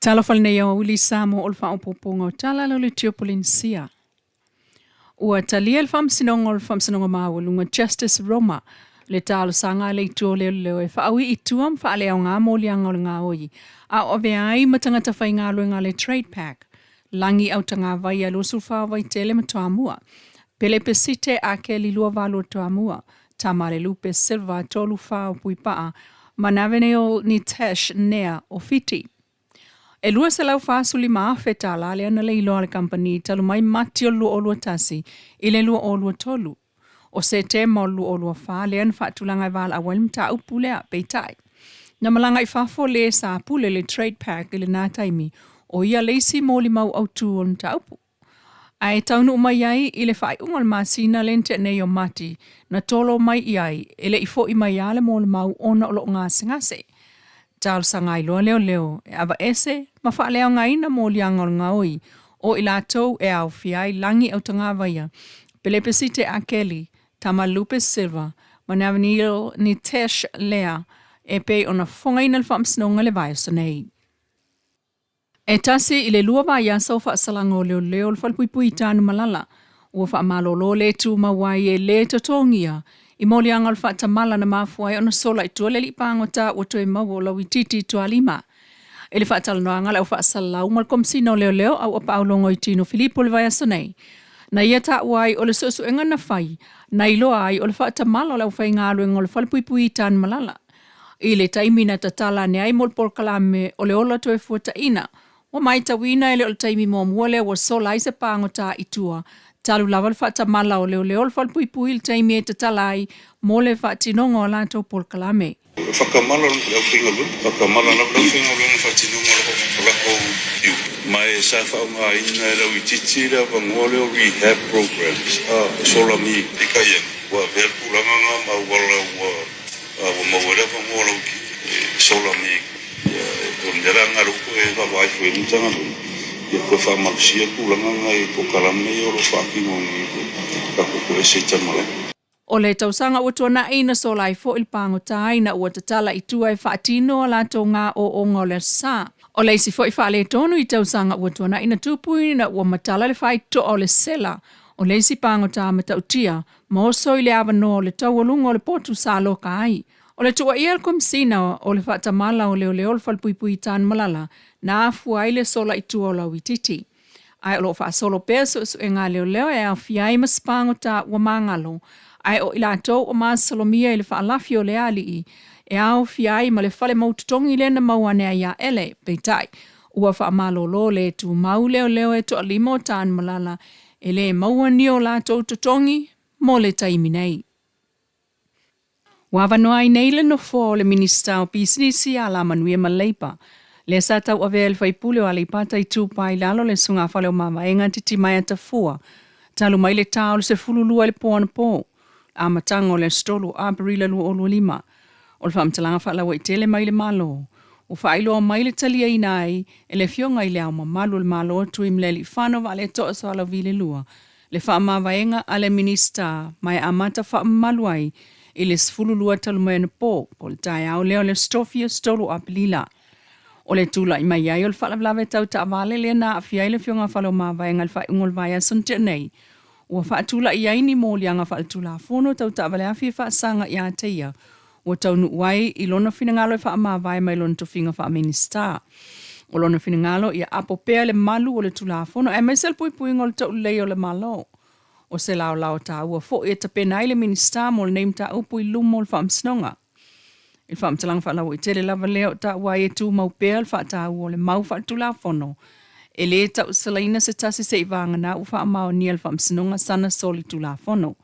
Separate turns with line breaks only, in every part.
Tala falnea uli Samoan o le whaopoponga o tala lo le tiopolinsia. Ua talia le whamsinonga o le whamsinonga mawalunga Justice Roma le talo sanga le tua leo leo e whaawi i tuam whaalea o ngā mōlianga o le ngā oi. A o vea ai matangata whai ngā luenga le trade pack. Langi au tanga vai a losu whao vai tele ma toa mua. Pele pesite a ke li lua valo toa mua. Tamale lupe silva tolu whao pui paa. Manavene o ni Tash nea o fiti. E lua se lau whaasuli maa Tala le ana le iloa le company talu mai mati o lua o lua tasi i le lua o lua tolu. O se te mo lua o lua wha le ana whaatulanga i wala awal mta upulea peitai. Na malanga i whafo le sa pule le trade pack i le nā taimi o ia leisi mōli mau au tu o mta upu. Ai taunu mai ai i le whai ungal masina lente nei o mati na tolo mai i ai i le ifo i mai ale mōli mau ona o lo ngase ngase. Tal sangai loa leo leo, e awa ese, ma wha leo ngai na mō lianga o ngā oi, o i lātou e au fiai langi au tanga vaia, pele pesite a Kelly, tama lupe silva, ma navanilo ni Tesh lea, e pe ona whongai na whamsinonga le vai sonei. E tasi i le lua vai asa o wha salango leo leo le whalpuipui tānu malala, ua wha malolo le tu mawai e le totongia, I moli angal whata mala na mafuai ona sola I tua le li pango ta o toe mau o lawi titi tua lima. E le whata lanoa angala au wha salau mal komsino leo leo au apa au longo I tino Filipo le vai asonei. Na ia ta uai o le sosu enga na whai, na iloa ai o le whata mala o lau whai ngālu enga o le whalpuipui tan malala. I le taimi na tatala ne ai mol por kalame o le ola toe fuata ina. O mai ta wina ele o le taimi mo muole o sola I se pango ta I tua. Talu lava le whata mala o leo leo le whalpuipui le taimi e te talai mo le whatinonga o lātou pol kalame.
Whakamala lau whingalu, whakamala lau whingalu na whatinonga o lako piu. Mai sa whaunga ina lau I titi rea wangole o rehab programs. Sola mi ikaien, wa verpu langanga ma wala wa mawara wangole ki. Sola mi, o niranga ruko e wawai fwe nitanga luna. Ia koe whamalusia kulanganga I po kalame o lo whakingongi ka koko e seitamale.
O le tausanga ua tuana ina sola I fo il pango taina ua tatala I tua e whaatino o lātou ngā o onga o le sa. O le isi fo I whaale tonu I tausanga ua tuana ina tupui na ua matala le whai to o le sela. O le isi pango tā matautia, maoso I le awano o le taualunga o le potu sa loka ai. O le tua ia komsina o le whaatamala o leo leo le whalpuipui tan malala, na afua I le sola I tua o lau I titi. Ai o lo wha solo peso e ngā leo leo e au fiai maspango ta ua mangalo. Ai o ilatou o maa salomia I le whaalafi o le ali e au fiai ma le whale maututongi le na mauane a ia ele, peitai. Ua wha malolo le tu mau leo leo e to alimo tan malala e le mauani o latou tutongi mo le taimi nei. Wawanoa I nei le no fo le minista o pisinisi a la manuia ma leipa. Le sa tau ave el whaipule o alipata I tūpai lalo le sunga whale o mama e ngantiti mai ata fua. Talu mai le tau le se fululua le pōna pō. A matango le stolo a barila lua o lua lima. O le whamtalanga whaalawa I tele mai le malo. O whailo mai le talia I nai e le fionga I le au mamalu le malo tu imleli whanova a le toa so ala vile lua. Le whaamavaenga a le minista mai amata whaamalu ai I le sfululua talu mai na pō. O le tai au leo le stofia stolo a pilila. O le tula I mai ai o le whaalawlawe tau ta avale le na a fiai le fionga whalo mavaenga le whaingol vai asunte nei. Ua whaatula I aini mōli anga whaatula whono tau ta avale awhi whaasanga I a teia. Ua tau nu uai I lona whinangalo I whaamawai mai lona tofinga whaaministar. O lona whinangalo I a apopea le malu o le tula whono e mai sel pui pui ngol tau lei o le malo. O se lao lao ta ua fo e tapena I le ministar mo le neim ta upu I lumo le whaamsnonga. Il whaamtalanga whaalawa I tele lava leo ta ua e tu maupea le whaata ua le mau whaatula whono. E le tau salaina se tasi se iwanga na u whaamao ni al whaamsinonga sana soli tula whono.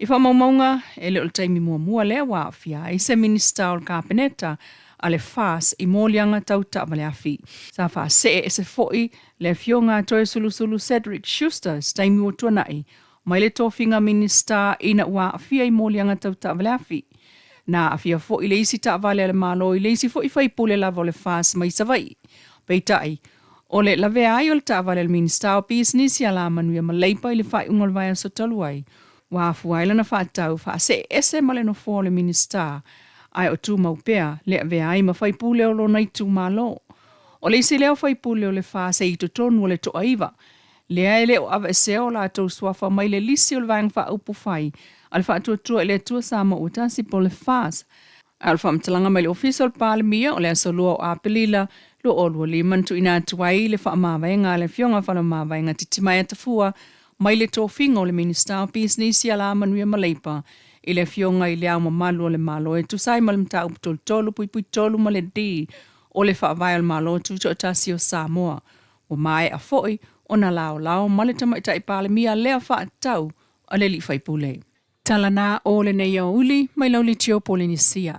I whaamaumaunga e le o le taimi mua lea wa awhia I se minista o le kāpeneta a le whaas I mōlianga tau ta avale awhi. Sa wha se e se foi le fionga toe sulu Cedric Schuster staimi o tuanai mai le tofinga minista ina ua awhia I mōlianga tau ta avale awhi. Na awhia foi le isi ta avale le malo I le isi foi whaipule lava o le whaas mai savai. Peitai, o le lave ai o le ta avale le minista o business ia la manuia ma leipa I le whai ungol vai aso taluai. Wa fuaila na whaatau wha se ese male no fo le minista ai o tu maupea le ave ai ma whaipule o lo nei tu malo. O le isi leo whaipule o le wha se i tonu o le toa iwa. Lea ele o awa e seo la tau swafa mai le lisi o le vaeng wha upu whai. Al wha atua ele atua sama o tasi po le whaas. Al wha mtalanga mai le official palemia o le asolua o apelila lo olua li mantu ina atuai le wha mawaenga le fionga wha mawaenga titimai atafua mai le tōwhinga o le Minister of Business i ala manuia maleipa i le fionga i le au mamalu o le malo e tusai ma le mta uputolu tolu pui tolu ma le di o le wha vai o le malo tuto atasi o Samoa. O mai a foi o na lao ma le tamaita i palemia lea wha atau a le li whaipule. Tala nā o le nei uli mai lau li tio Polinisia.